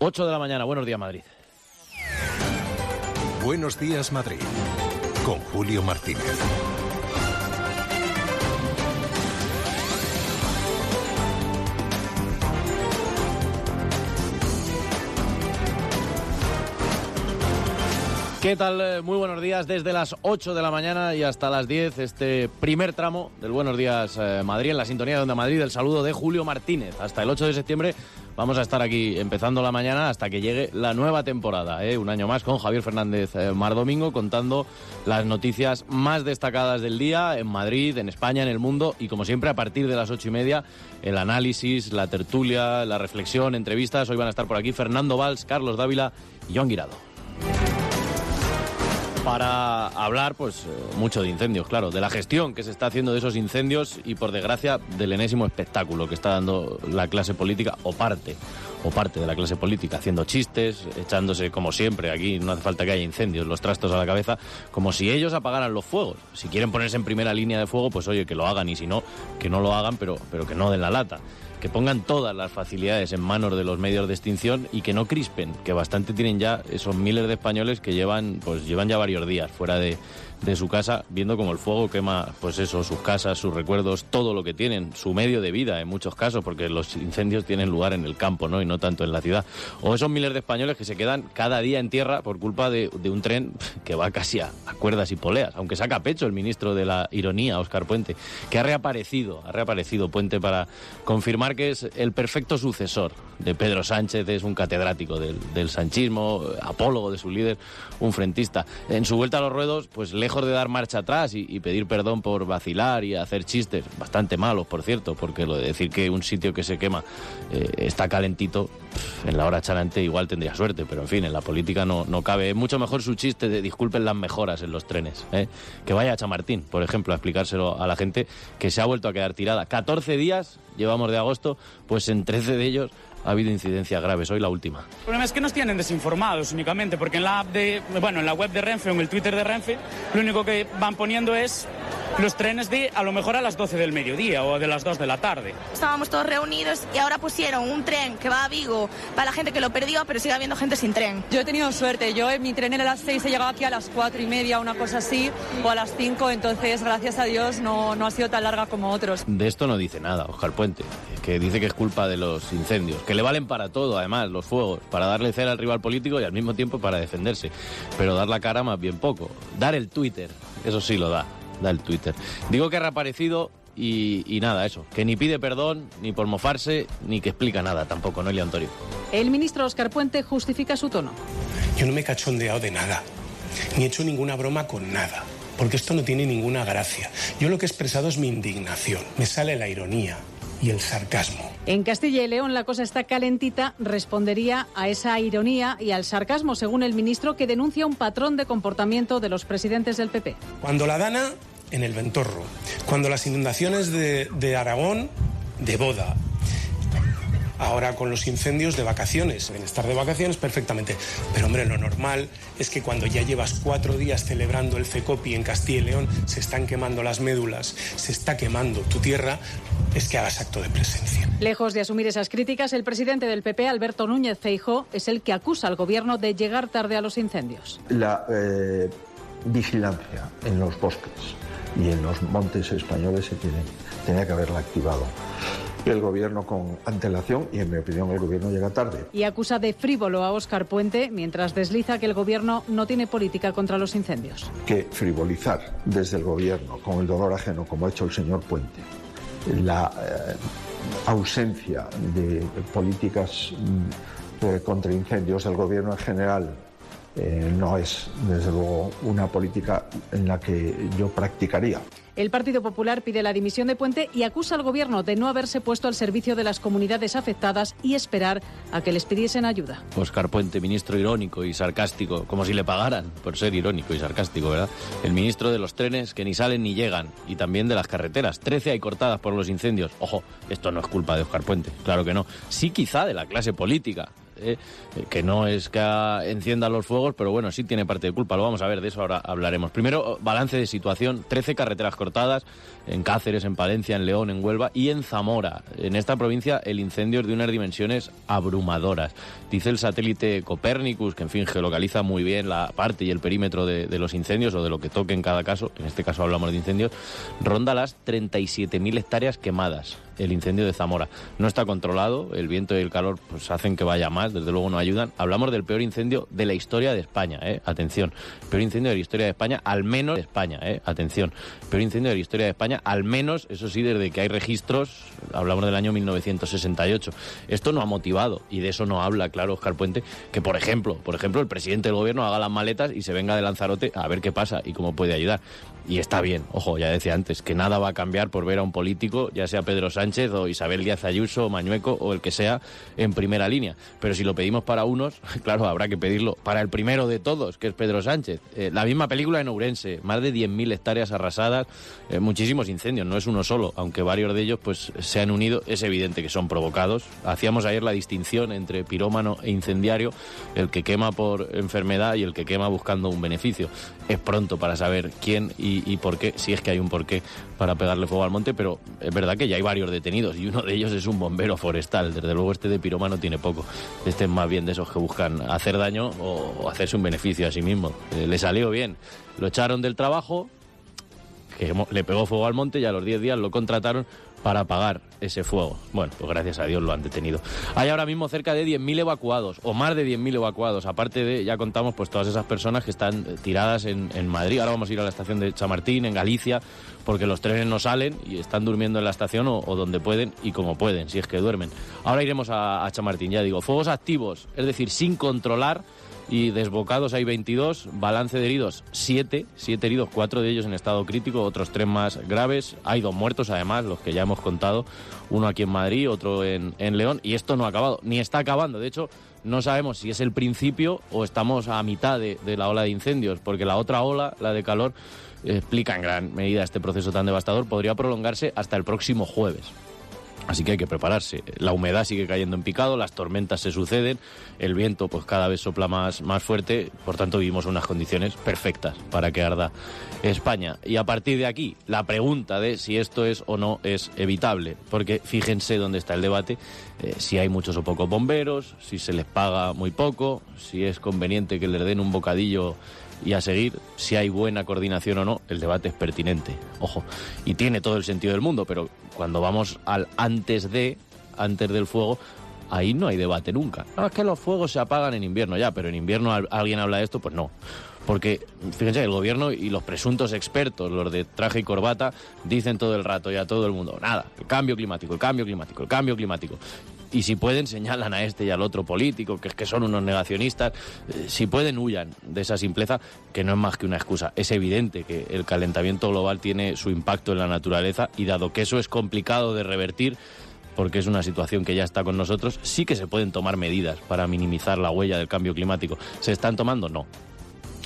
8 de la mañana. Buenos días, Madrid. Buenos días, Madrid, con Julio Martínez. ¿Qué tal? Muy buenos días. Desde las 8 de la mañana y hasta las 10, este primer tramo del Buenos Días Madrid, en la sintonía de Onda Madrid, el saludo de Julio Martínez. Hasta el 8 de septiembre vamos a estar aquí empezando la mañana hasta que llegue la nueva temporada, un año más con Javier Fernández Mar Domingo, contando las noticias más destacadas del día en Madrid, en España, en el mundo, y como siempre a partir de las 8:30 el análisis, la tertulia, la reflexión, entrevistas. Hoy van a estar por aquí Fernando Valls, Carlos Dávila y Joan Guirado. Para hablar, pues, mucho de incendios, claro, de la gestión que se está haciendo de esos incendios y, por desgracia, del enésimo espectáculo que está dando la clase política, o parte de la clase política, haciendo chistes, echándose, como siempre, aquí no hace falta que haya incendios, los trastos a la cabeza, como si ellos apagaran los fuegos. Si quieren ponerse en primera línea de fuego, pues oye, que lo hagan, y si no, que no lo hagan, pero que no den la lata. Que pongan todas las facilidades en manos de los medios de extinción y que no crispen, que bastante tienen ya esos miles de españoles que llevan ya varios días fuera de su casa, viendo como el fuego quema, pues eso, sus casas, sus recuerdos, todo lo que tienen, su medio de vida en muchos casos, porque los incendios tienen lugar en el campo, ¿no? Y no tanto en la ciudad. O esos miles de españoles que se quedan cada día en tierra por culpa de un tren que va casi a cuerdas y poleas, aunque saca pecho el ministro de la ironía, Óscar Puente, que ha reaparecido Puente para confirmar que es el perfecto sucesor de Pedro Sánchez, es un catedrático del sanchismo, apólogo de su líder, un frentista. En su vuelta a los ruedos, pues lejos de dar marcha atrás y pedir perdón por vacilar y hacer chistes, bastante malos, por cierto, porque lo de decir que un sitio que se quema está calentito, en la hora chalante igual tendría suerte, pero en fin, en la política no cabe. Es mucho mejor su chiste de disculpen las mejoras en los trenes, que vaya a Chamartín, por ejemplo, a explicárselo a la gente que se ha vuelto a quedar tirada. 14 días llevamos de agosto, pues en 13 de ellos ha habido incidencias graves. Hoy la última. El problema es que nos tienen desinformados únicamente, porque en la web de Renfe o en el Twitter de Renfe, lo único que van poniendo es los trenes de a lo mejor a las 12 del mediodía o de las 2 de la tarde. Estábamos todos reunidos y ahora pusieron un tren que va a Vigo para la gente que lo perdió, pero sigue habiendo gente sin tren. Yo he tenido suerte, mi tren era a las 6, he llegado aquí a las 4:30, una cosa así, o a las 5, entonces gracias a Dios no ha sido tan larga como otros. De esto no dice nada Óscar Puente, que dice que es culpa de los incendios, que le valen para todo, además, los fuegos, para darle cera al rival político y al mismo tiempo para defenderse, pero dar la cara más bien poco. Dar el Twitter, eso sí lo da el Twitter. Digo que ha reaparecido y nada, eso, que ni pide perdón, ni por mofarse, ni que explica nada tampoco, Noelia Antonio. El ministro Óscar Puente justifica su tono. Yo no me he cachondeado de nada, ni he hecho ninguna broma con nada, porque esto no tiene ninguna gracia. Yo lo que he expresado es mi indignación, me sale la ironía y el sarcasmo. En Castilla y León la cosa está calentita, respondería a esa ironía y al sarcasmo, según el ministro, que denuncia un patrón de comportamiento de los presidentes del PP. Cuando la Dana, en el Ventorro. Cuando las inundaciones de Aragón, de boda. Ahora con los incendios, de vacaciones. Deben estar de vacaciones perfectamente. Pero hombre, lo normal es que cuando ya llevas 4 días celebrando el CECOPI en Castilla y León, se están quemando las médulas, se está quemando tu tierra, es que hagas acto de presencia. Lejos de asumir esas críticas, el presidente del PP, Alberto Núñez Feijóo, es el que acusa al gobierno de llegar tarde a los incendios. La vigilancia en los bosques y en los montes españoles tenía que haberla activado. El gobierno con antelación, y en mi opinión el gobierno llega tarde. Y acusa de frívolo a Óscar Puente, mientras desliza que el gobierno no tiene política contra los incendios. Que frivolizar desde el gobierno con el dolor ajeno, como ha hecho el señor Puente, la ausencia de políticas contra incendios del gobierno en general, no es, desde luego, una política en la que yo practicaría. El Partido Popular pide la dimisión de Puente y acusa al gobierno de no haberse puesto al servicio de las comunidades afectadas y esperar a que les pidiesen ayuda. Óscar Puente, ministro irónico y sarcástico, como si le pagaran por ser irónico y sarcástico, ¿verdad? El ministro de los trenes que ni salen ni llegan, y también de las carreteras. 13 hay cortadas por los incendios. Ojo, esto no es culpa de Óscar Puente, claro que no. Sí, quizá de la clase política, que no es que encienda los fuegos, pero bueno, sí tiene parte de culpa. Lo vamos a ver, de eso ahora hablaremos. Primero, balance de situación: 13 carreteras cortadas en Cáceres, en Palencia, en León, en Huelva y en Zamora. En esta provincia el incendio es de unas dimensiones abrumadoras. Dice el satélite Copérnicus, que en fin geolocaliza muy bien la parte y el perímetro de los incendios, o de lo que toque en cada caso, en este caso hablamos de incendios, ronda las 37.000 hectáreas quemadas. El incendio de Zamora no está controlado, el viento y el calor pues hacen que vaya más, desde luego no ayudan. Hablamos del peor incendio de la historia de España, atención, peor incendio de la historia de España, al menos de España, atención, peor incendio de la historia de España, al menos, eso sí, desde que hay registros, hablamos del año 1968. Esto no ha motivado, y de eso no habla, claro, Óscar Puente, que por ejemplo, el presidente del gobierno haga las maletas y se venga de Lanzarote a ver qué pasa y cómo puede ayudar. Y está bien, ojo, ya decía antes, que nada va a cambiar por ver a un político, ya sea Pedro Sánchez o Isabel Díaz Ayuso o Mañueco o el que sea, en primera línea. Pero si lo pedimos para unos, claro, habrá que pedirlo para el primero de todos, que es Pedro Sánchez. La misma película en Ourense, más de 10.000 hectáreas arrasadas, muchísimos incendios, no es uno solo, aunque varios de ellos pues se han unido, es evidente que son provocados. Hacíamos ayer la distinción entre pirómano e incendiario, el que quema por enfermedad y el que quema buscando un beneficio. Es pronto para saber quién y por qué, si es que hay un porqué para pegarle fuego al monte, pero es verdad que ya hay varios detenidos y uno de ellos es un bombero forestal. Desde luego este de pirómano tiene poco. Este es más bien de esos que buscan hacer daño o hacerse un beneficio a sí mismo. Le salió bien. Lo echaron del trabajo, que le pegó fuego al monte, y a los 10 días lo contrataron para apagar ese fuego. Bueno, pues gracias a Dios lo han detenido. Hay ahora mismo cerca de 10.000 evacuados, o más de 10.000 evacuados. Aparte de, ya contamos, pues todas esas personas que están tiradas en Madrid. Ahora vamos a ir a la estación de Chamartín, en Galicia, porque los trenes no salen y están durmiendo en la estación o donde pueden y como pueden, si es que duermen. Ahora iremos a Chamartín, ya digo. Fuegos activos, es decir, sin controlar, y desbocados hay 22, balance de heridos 7 heridos, 4 de ellos en estado crítico, otros 3 más graves. Hay 2 muertos además, los que ya hemos contado, uno aquí en Madrid, otro en León, y esto no ha acabado, ni está acabando. De hecho, no sabemos si es el principio o estamos a mitad de la ola de incendios, porque la otra ola, la de calor, explica en gran medida este proceso tan devastador, podría prolongarse hasta el próximo jueves. Así que hay que prepararse. La humedad sigue cayendo en picado, las tormentas se suceden, el viento pues cada vez sopla más fuerte, por tanto vivimos unas condiciones perfectas para que arda España. Y a partir de aquí, la pregunta de si esto es o no es evitable, porque fíjense dónde está el debate, si hay muchos o pocos bomberos, si se les paga muy poco, si es conveniente que les den un bocadillo y a seguir, si hay buena coordinación o no. El debate es pertinente, ojo, y tiene todo el sentido del mundo, pero cuando vamos al antes del fuego, ahí no hay debate nunca. No, es que los fuegos se apagan en invierno, ya, pero en invierno alguien habla de esto, pues no. Porque, fíjense, el gobierno y los presuntos expertos, los de traje y corbata, dicen todo el rato y a todo el mundo, nada, el cambio climático, el cambio climático, el cambio climático. Y si pueden, señalan a este y al otro político, que es que son unos negacionistas. Si pueden, huyan de esa simpleza, que no es más que una excusa. Es evidente que el calentamiento global tiene su impacto en la naturaleza, y dado que eso es complicado de revertir, porque es una situación que ya está con nosotros, sí que se pueden tomar medidas para minimizar la huella del cambio climático. ¿Se están tomando? No.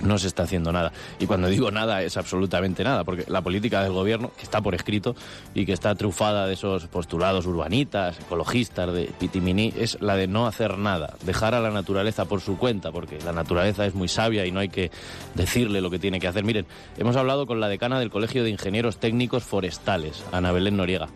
No se está haciendo nada. Y cuando digo nada, es absolutamente nada, porque la política del gobierno, que está por escrito y que está trufada de esos postulados urbanitas, ecologistas, de pitiminí, es la de no hacer nada, dejar a la naturaleza por su cuenta, porque la naturaleza es muy sabia y no hay que decirle lo que tiene que hacer. Miren, hemos hablado con la decana del Colegio de Ingenieros Técnicos Forestales, Ana Belén Noriega,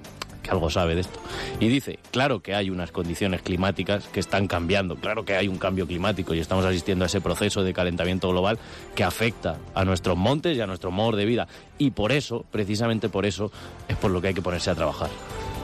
que algo sabe de esto, y dice, claro que hay unas condiciones climáticas que están cambiando, claro que hay un cambio climático y estamos asistiendo a ese proceso de calentamiento global que afecta a nuestros montes y a nuestro modo de vida, y por eso, precisamente por eso, es por lo que hay que ponerse a trabajar.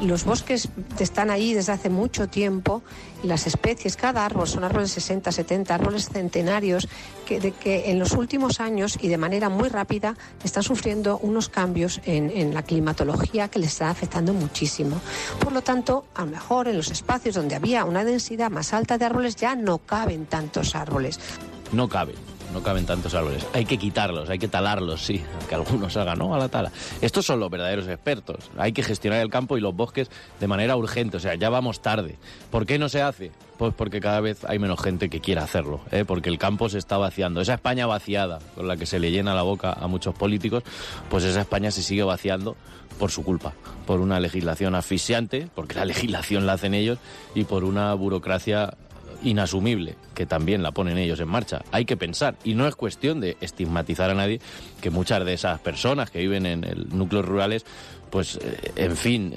Los bosques están ahí desde hace mucho tiempo, y las especies, cada árbol, son árboles 60, 70, árboles centenarios, que en los últimos años y de manera muy rápida están sufriendo unos cambios en la climatología que les está afectando muchísimo. Por lo tanto, a lo mejor en los espacios donde había una densidad más alta de árboles ya no caben tantos árboles. No caben tantos árboles. Hay que quitarlos, hay que talarlos, sí, aunque algunos hagan, ¿no?, a la tala. Estos son los verdaderos expertos. Hay que gestionar el campo y los bosques de manera urgente, o sea, ya vamos tarde. ¿Por qué no se hace? Pues porque cada vez hay menos gente que quiera hacerlo, porque el campo se está vaciando. Esa España vaciada, con la que se le llena la boca a muchos políticos, pues esa España se sigue vaciando por su culpa, por una legislación asfixiante, porque la legislación la hacen ellos, y por una burocracia inasumible que también la ponen ellos en marcha. Hay que pensar, y no es cuestión de estigmatizar a nadie, que muchas de esas personas que viven en núcleos rurales, pues, en fin,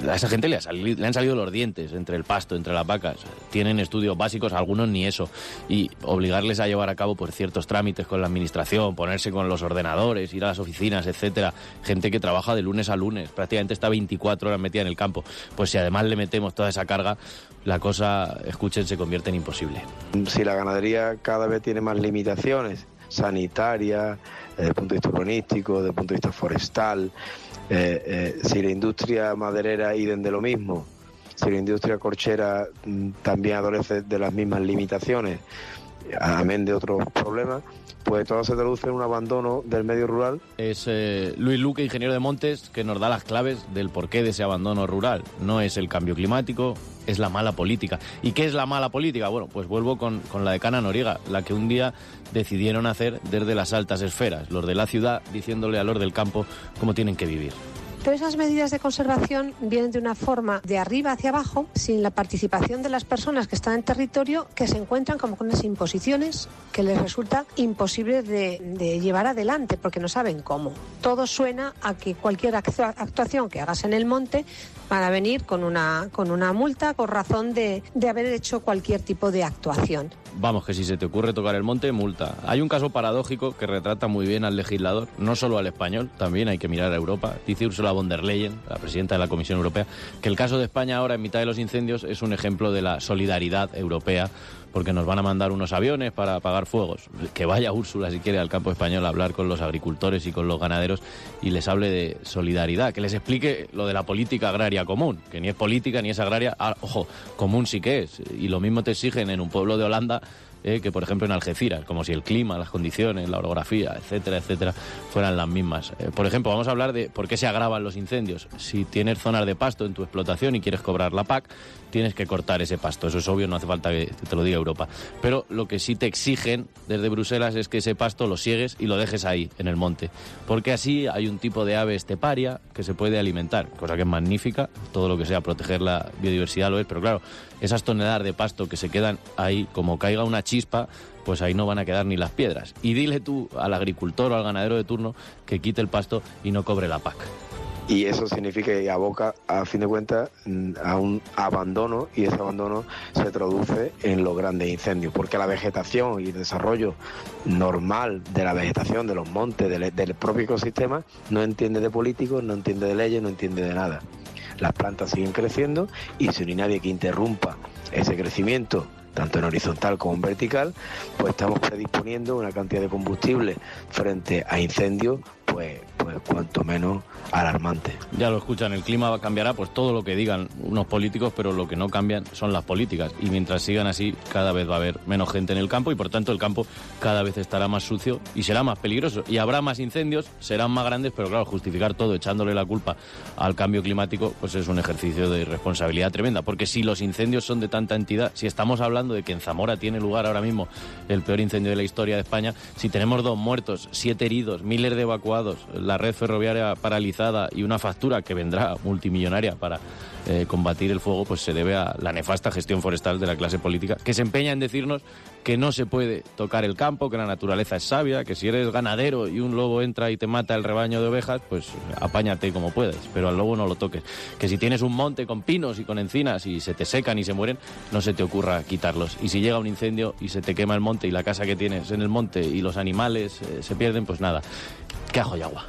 a esa gente le han salido los dientes entre el pasto, entre las vacas. Tienen estudios básicos, algunos ni eso. Y obligarles a llevar a cabo pues, ciertos trámites con la administración, ponerse con los ordenadores, ir a las oficinas, etcétera. Gente que trabaja de lunes a lunes, prácticamente está 24 horas metida en el campo. Pues si además le metemos toda esa carga, la cosa, escuchen, se convierte en imposible. Si la ganadería cada vez tiene más limitaciones sanitarias, desde el punto de vista urbanístico, desde el punto de vista forestal, si la industria maderera idem de lo mismo, si la industria corchera también adolece de las mismas limitaciones, amén de otros problemas, pues todo se traduce en un abandono del medio rural. Es Luis Luque, ingeniero de montes, que nos da las claves del porqué de ese abandono rural. No es el cambio climático, es la mala política. ¿Y qué es la mala política? Bueno, pues vuelvo con la decana Noriega, la que un día decidieron hacer desde las altas esferas, los de la ciudad diciéndole a los del campo cómo tienen que vivir. Pero esas medidas de conservación vienen de una forma de arriba hacia abajo, sin la participación de las personas que están en territorio, que se encuentran como con unas imposiciones que les resulta imposible de llevar adelante, porque no saben cómo. Todo suena a que cualquier actuación que hagas en el monte van a venir con una multa por razón de haber hecho cualquier tipo de actuación. Vamos, que si se te ocurre tocar el monte, multa. Hay un caso paradójico que retrata muy bien al legislador, no solo al español, también hay que mirar a Europa. Dice Ursula von der Leyen, la presidenta de la Comisión Europea, que el caso de España ahora en mitad de los incendios es un ejemplo de la solidaridad europea, porque nos van a mandar unos aviones para apagar fuegos. Que vaya Úrsula, si quiere, al campo español a hablar con los agricultores y con los ganaderos y les hable de solidaridad, que les explique lo de la política agraria común, que ni es política ni es agraria. Ojo, común sí que es, y lo mismo te exigen en un pueblo de Holanda que por ejemplo en Algeciras, como si el clima, las condiciones, la orografía, etcétera, etcétera, fueran las mismas. Por ejemplo, vamos a hablar de por qué se agravan los incendios. Si tienes zonas de pasto en tu explotación y quieres cobrar la PAC, tienes que cortar ese pasto. Eso es obvio, no hace falta que te lo diga Europa. Pero lo que sí te exigen desde Bruselas es que ese pasto lo siegues y lo dejes ahí, en el monte. Porque así hay un tipo de ave esteparia que se puede alimentar, cosa que es magnífica. Todo lo que sea proteger la biodiversidad lo es, pero claro, esas toneladas de pasto que se quedan ahí, como caiga una chispa, pues ahí no van a quedar ni las piedras. Y dile tú al agricultor o al ganadero de turno que quite el pasto y no cobre la PAC. Y eso significa que aboca, a fin de cuentas, a un abandono, y ese abandono se traduce en los grandes incendios, porque la vegetación y el desarrollo normal de la vegetación, de los montes, del propio ecosistema, no entiende de políticos, no entiende de leyes, no entiende de nada. Las plantas siguen creciendo y si no hay nadie que interrumpa ese crecimiento, tanto en horizontal como en vertical, pues estamos predisponiendo una cantidad de combustible frente a incendios, pues cuanto menos alarmante. Ya lo escuchan, el clima cambiará, pues todo lo que digan unos políticos, pero lo que no cambian son las políticas. Y mientras sigan así, cada vez va a haber menos gente en el campo y por tanto el campo cada vez estará más sucio y será más peligroso. Y habrá más incendios, serán más grandes, pero claro, justificar todo echándole la culpa al cambio climático, pues es un ejercicio de irresponsabilidad tremenda. Porque si los incendios son de tanta entidad, si estamos hablando de que en Zamora tiene lugar ahora mismo el peor incendio de la historia de España, si tenemos 2 muertos, 7 heridos, miles de evacuados, la red ferroviaria paralizada y una factura que vendrá multimillonaria para combatir el fuego, pues se debe a la nefasta gestión forestal de la clase política, que se empeña en decirnos que no se puede tocar el campo, que la naturaleza es sabia, que si eres ganadero y un lobo entra y te mata el rebaño de ovejas, pues apáñate como puedes, pero al lobo no lo toques. Que si tienes un monte con pinos y con encinas y se te secan y se mueren, no se te ocurra quitarlos. Y si llega un incendio y se te quema el monte y la casa que tienes en el monte y los animales se pierden, pues nada, que ajo y agua.